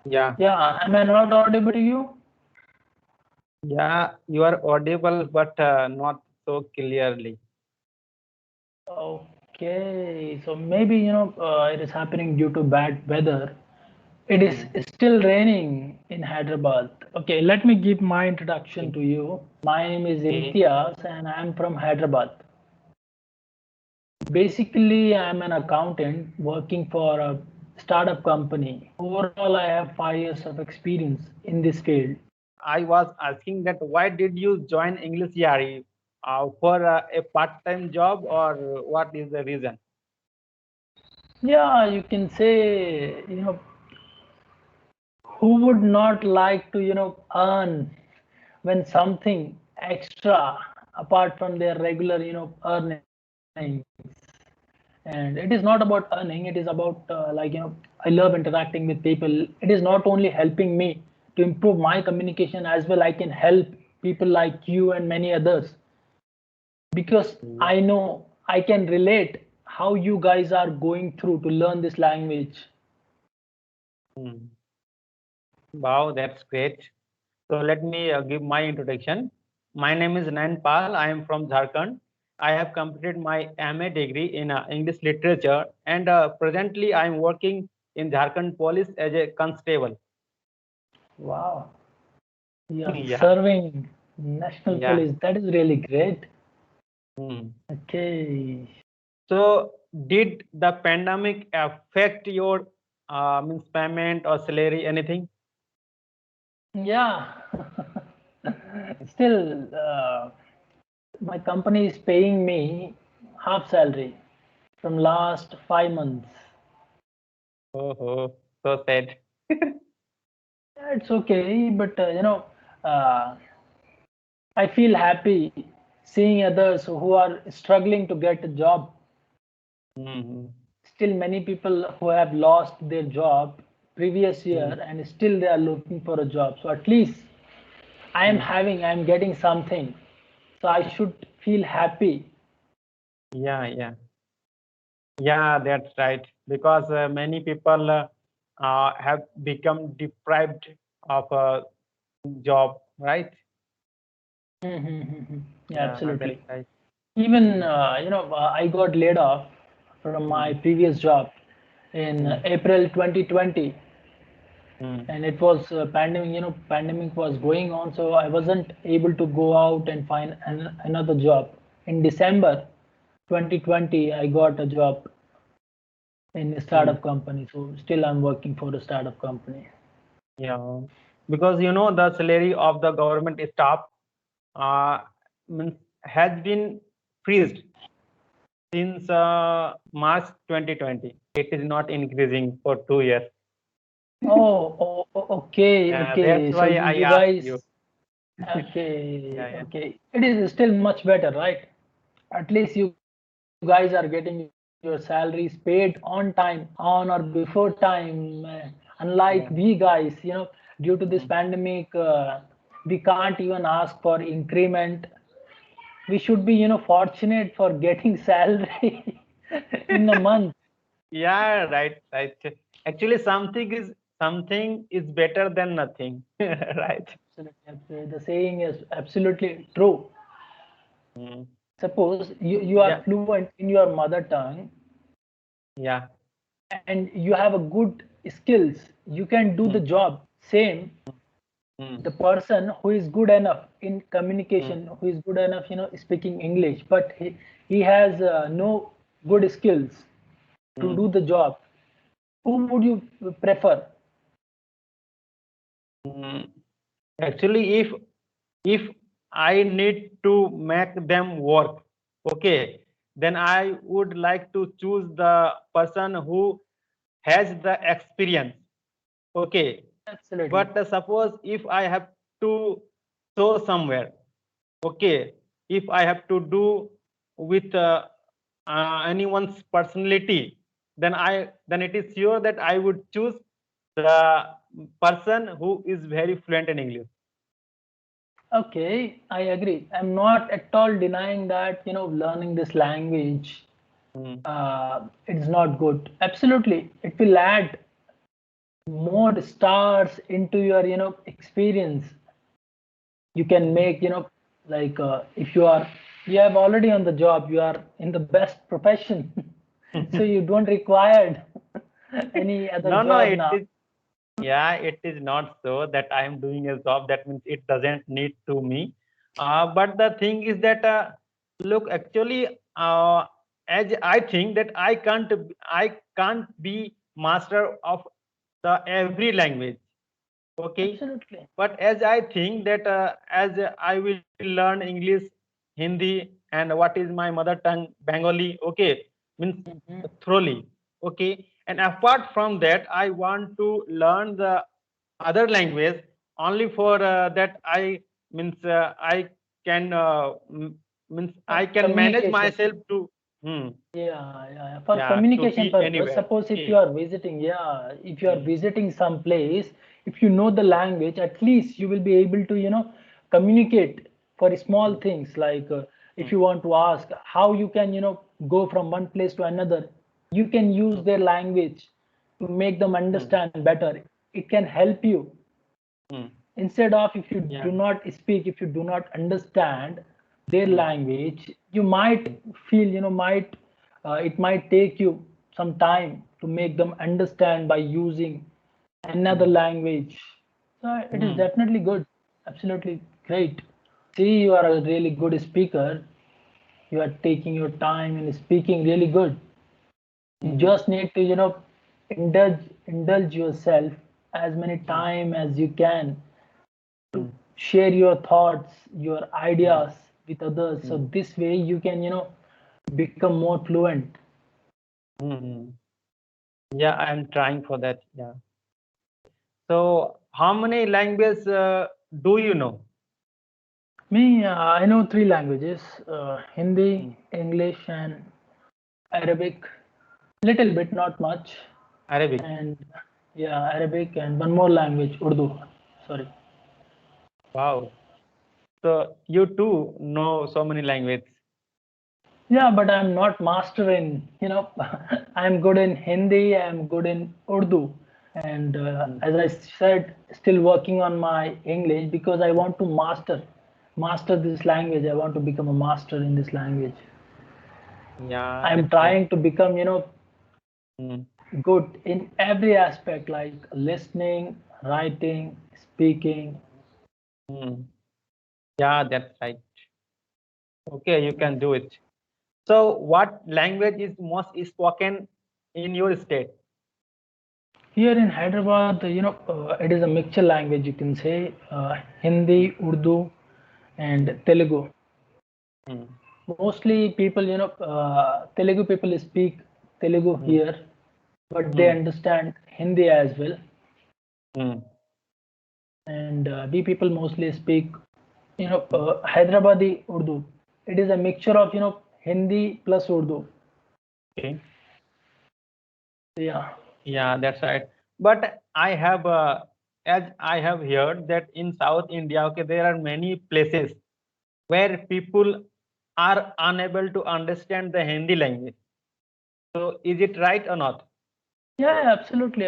Yeah, Yeah, am I not audible to you? yeah, you are audible, but not so clearly. Okay, so maybe it is happening due to bad weather. It is Hmm. still raining in Hyderabad. Okay, let me give my introduction Okay. to you. My name is Okay. Imtiaz and I am from Hyderabad. Basically, I am an accountant working for a startup company. Overall, I have 5 years of experience in this field. I was asking that why did you join English Yari? For a part-time job or what is the reason? Yeah, you can say, who would not like to, earn when something extra apart from their regular, earnings. And it is not about earning, it is about I love interacting with people. It is not only helping me to improve my communication, as well I can help people like you and many others, because Yeah. I know I can relate how you guys are going through to learn this language. Hmm. Wow, that's great. So let me give my introduction. My name is Nayan Pal. I am from Jharkhand. I have completed my MA degree in English literature, and presently I am working in Jharkhand Police as a constable. Wow, you are Yeah, serving national yeah. police. That is really great. Hmm. Okay. So, did the pandemic affect your means payment or salary, anything? Yeah. Still, my company is paying me half salary from last 5 months. Oh, oh, so sad. Yeah, it's okay, but uh, I feel happy seeing others who are struggling to get a job. Hmm. Still, many people who have lost their job previous Hmm. year and still they are looking for a job. So at least Hmm. I am getting something. So I should feel happy. Yeah, yeah. Yeah, that's right. Because many people have become deprived of a job, right? Yeah, Yeah, that's absolutely. right. Even I got laid off from my Mm, previous job in mm, April 2020, mm, and it was pandemic. Pandemic was going on, so I wasn't able to go out and find another job. In December 2020, I got a job in a mm. startup company. So still, I'm working for a startup company. Yeah, because the salary of the government staff uh, means has been freezed since March 2020. It is not increasing for 2 years. Okay, That's okay. So why you, I you asked you. guys, okay, Yeah, yeah, okay. It is still much better, right? At least you guys are getting your salaries paid on time, on or before time. Unlike we yeah. guys, due to this Mm. pandemic, we can't even ask for increment. We should be, fortunate for getting salary in a month. Yeah, right, right. Actually, something is better than nothing, right? Absolutely, absolutely. The saying is absolutely true. Mm. Suppose you are Yeah, fluent in your mother tongue yeah. and you have a good skills, you can do the Mm, job same the mm, person who is good enough in mm, communication, who is good enough, speaking English, but he has no good skills to mm. do the job. Who would you prefer? Mm. Actually, if I need to make them work, okay, then I would like to choose the person who has the experience. Okay, Absolutely. but suppose if I have to show somewhere, okay, if I have to do with anyone's personality, then it is sure that I would choose the person who is very fluent in English. Okay, I agree. I'm not at all denying that, learning this language, Mm, it's not good. Absolutely, it will add more stars into your experience. You can make like if you have already on the job, you are in the best profession. So you don't require any other No, no, job it now. is. Yeah, it is not so that I am doing a job. That means it doesn't need to me. But the thing is that look, actually, as I think that I can't be master of the every language. Okay, Absolutely. but as I think that as I will learn English, Hindi, and what is my mother tongue, Bengali. Okay, means Mhm. thoroughly. Okay, and apart from that, I want to learn the other language only for that I means I can means For I can manage communication. myself to hmm, Yeah. For yeah, to communication be purpose, anywhere. suppose if you Okay. are visiting, if you are Hmm, visiting some place, if you know the language, at least you will be able to, communicate for small hmm, things like if hmm, you want to ask how you can, go from one place to another, you can use hmm, their language to make them hmm, understand better. It can help you hmm. instead of if you Yeah. do not speak, if you do not understand their Hmm, language, you might hmm, feel might it might take you some time to make them understand by using another hmm, language. So it is hmm, definitely good, absolutely great. See, you are a really good speaker. You are taking your time and speaking really good. You hmm, just need to indulge yourself as many hmm, time as you can to hmm, share your thoughts, your hmm, ideas with others. So hmm, this way you can, become more fluent. hmm, hmm. Yeah, I'm trying for that. Yeah. So, how many languages do you know? Me, I know three languages: Hmm. Hindi, English, and Arabic. Little bit, not much. Arabic. And yeah, Arabic and one more language, Urdu. Sorry. Wow. So you too know so many languages. Yeah, but I'm not master in, I'm good in Hindi, I'm good in Urdu. And Hmm. as I said, still working on my English because I want to master this language. I want to become a master in this language. Yeah, I'm that's great. trying to become, Hmm. good in every aspect like listening, writing, speaking. Hmm. Yeah, that's right. Okay, you Yeah. can do it. So, what language is most spoken in your state? Here in Hyderabad, it is a mixture language, you can say Hmm. Hindi, Urdu, and Telugu. Hmm. Mostly people, Telugu people speak Telugu Hmm. here, but they Hmm. understand Hindi as well. Hmm. And we people mostly speak, Hmm. Hyderabadi Urdu. It is a mixture of, Hindi plus Urdu. Okay. Yeah. Yeah, that's right. But I have, as I have heard that in South India, okay, there are many places where people are unable to understand the Hindi language. So is it right or not? Yeah, absolutely.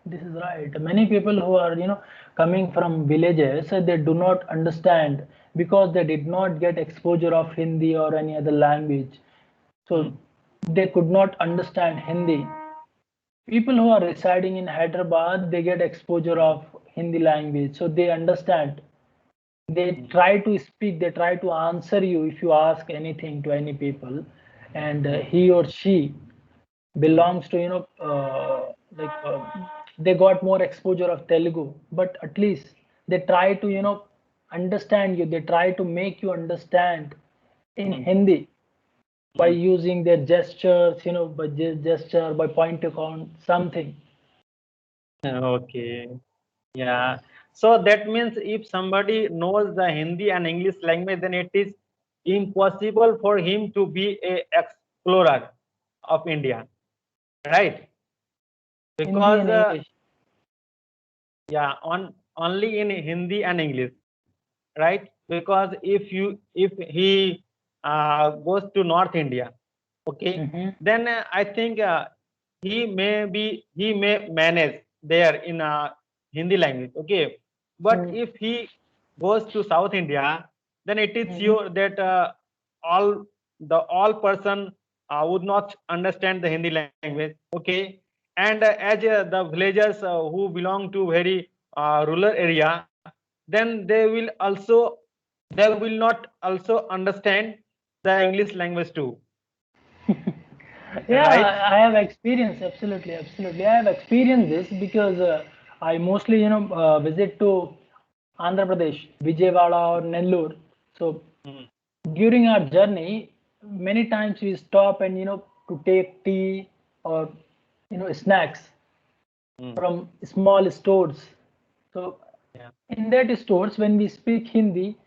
This is right. Many people who are, coming from villages, they do not understand because they did not get exposure of Hindi or any other language. So Hmm. they could not understand Hindi. People who are residing in Hyderabad, they get exposure of Hindi language, so they understand. They Hmm. try to speak, they try to answer you if you ask anything to any people, and Hmm. he or she Hmm. belongs to like they got more exposure of Telugu, but at least they try to understand you. They try to make you understand in Hmm. Hindi by Hmm. using their gestures, by gesture, by pointing on something. Okay. Yeah. So that means if somebody knows the Hindi and English language, then it is impossible for him to be a explorer of India, right? Hindi Because and English. yeah, on only in Hindi and English, right? Because if he goes to North India, okay, Hmm. then I think he may manage there in Hindi language. Okay, but Mm. if he goes to South India, then it is Mhm. sure that all person would not understand the Hindi language. Okay, and as the villagers who belong to very rural area, then they will not also understand the English language too, right? Yeah, I have experience. Absolutely, absolutely. I have experienced this because I mostly, visit to Andhra Pradesh, Vijayawada or Nellore. So Mm, during our journey, many times we stop and to take tea or snacks mm, from small stores. So yeah. in that stores, when we speak Hindi,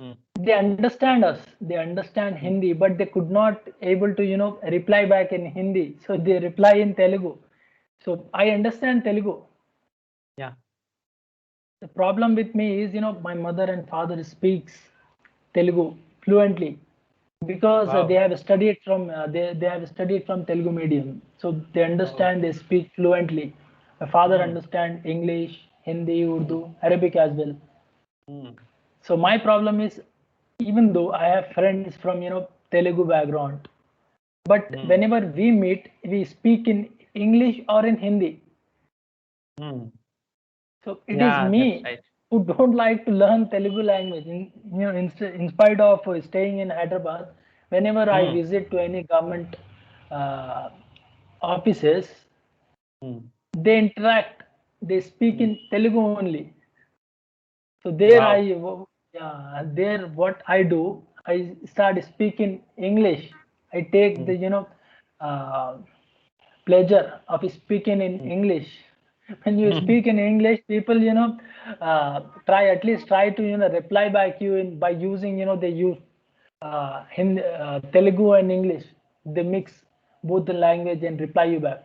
Mm, they understand us. They understand mm, Hindi, but they could not able to reply back in Hindi. So they reply in Telugu. So I understand Telugu. yeah. The problem with me is my mother and father speaks Telugu fluently because they Wow. have studied from they have studied from Telugu medium, so they Oh. understand, they speak fluently. My father Mm, understand English, Hindi, Urdu, mm, Arabic as well. mm, So my problem is, even though I have friends from Telugu background, but mm, whenever we meet, we speak in English or in Hindi. mm. So it is Yeah, that's me right. who don't like to learn Telugu language. In spite of staying in Hyderabad, whenever I Mm, visit to any government uh, offices, mm, they interact. They speak mm. in Telugu only. So Wow. yeah, there what I do, I start speaking English. I take the Mm, uh, pleasure of speaking in mm. English. When you speak in English, people try, at least try to reply back you in by using they use Telugu and English. They mix both the language and reply you back.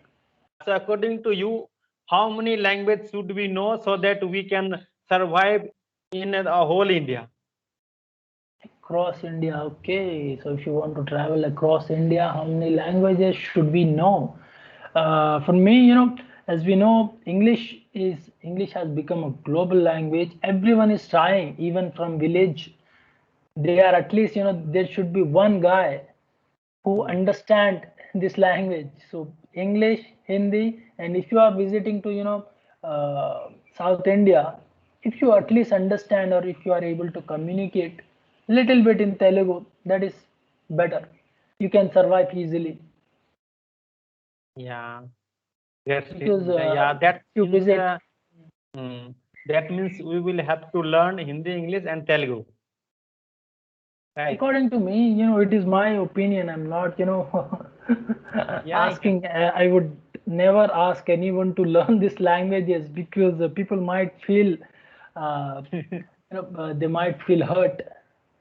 So according to you, how many languages should we know so that we can survive in a whole India? Across India, okay. So if you want to travel across India, how many languages should we know? For me, as we know, English has become a global language. Everyone is trying, even from village. They are, at least there should be one guy who Mm, understand this language. So English, Hindi, and if you are visiting to South India, if you at least understand, or if you are able to communicate little bit in Telugu, that is better. You can survive easily yeah, that's it. because Yeah, you visit. mm, that means we will have to learn Hindi, English, and Telugu, right? According to me, it is my opinion. I'm not, Yeah, yeah. asking. I would never ask anyone to learn these languages because people might feel, they might feel hurt.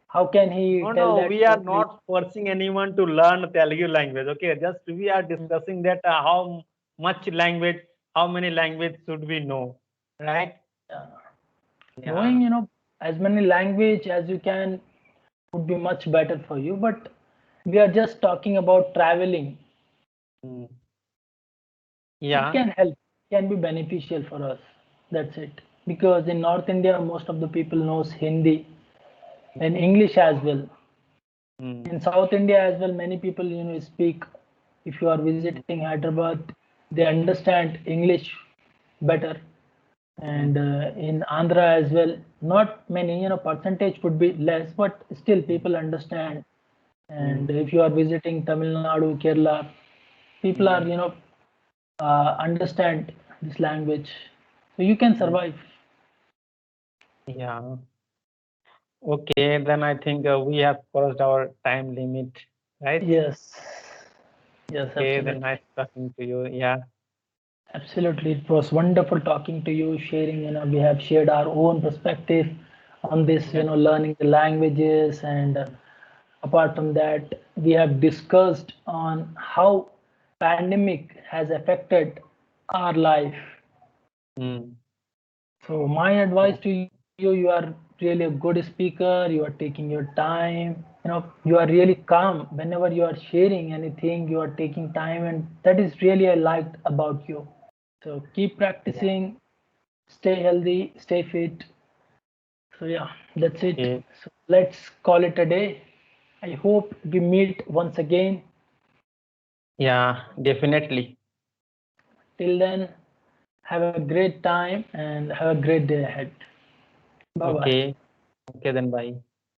How can he No, tell no, that? we are not forcing anyone to learn Telugu language. Okay, just we are discussing that how much language, how many language should we know, right? uh, Yeah. knowing, as many language as you can would be much better for you. But we are just talking about traveling. Mm. It Yeah. can help, can be beneficial for us. That's it. Because in North India, most of the people knows Hindi and English as well. Mm. In South India as well, many people speak. If you are visiting Hyderabad, they understand English better. Mm. And in Andhra as well, not many. Percentage would be less, but still people understand. And Mm. if you are visiting Tamil Nadu, Kerala, people are Mm. understand this language, so you can Mm. survive. Yeah. Okay, then I think we have crossed our time limit, right? Yes, yes, Okay, then absolutely. nice talking to you. Yeah. Absolutely, it was wonderful talking to you, sharing, we have shared our own perspective on this, Yeah. learning the languages. And apart from that, we have discussed on how pandemic has affected our life. Mm. So my Yeah. advice to you are really a good speaker. You are taking your time. You are really calm whenever you are sharing anything. You are taking time, and that is really I liked about you. So keep practicing, stay healthy, stay fit. So yeah, that's it. Okay. So let's call it a day. I hope we meet once again. Yeah, definitely. Till then, have a great time and have a great day ahead. Bye bye. Okay. Okay, then bye.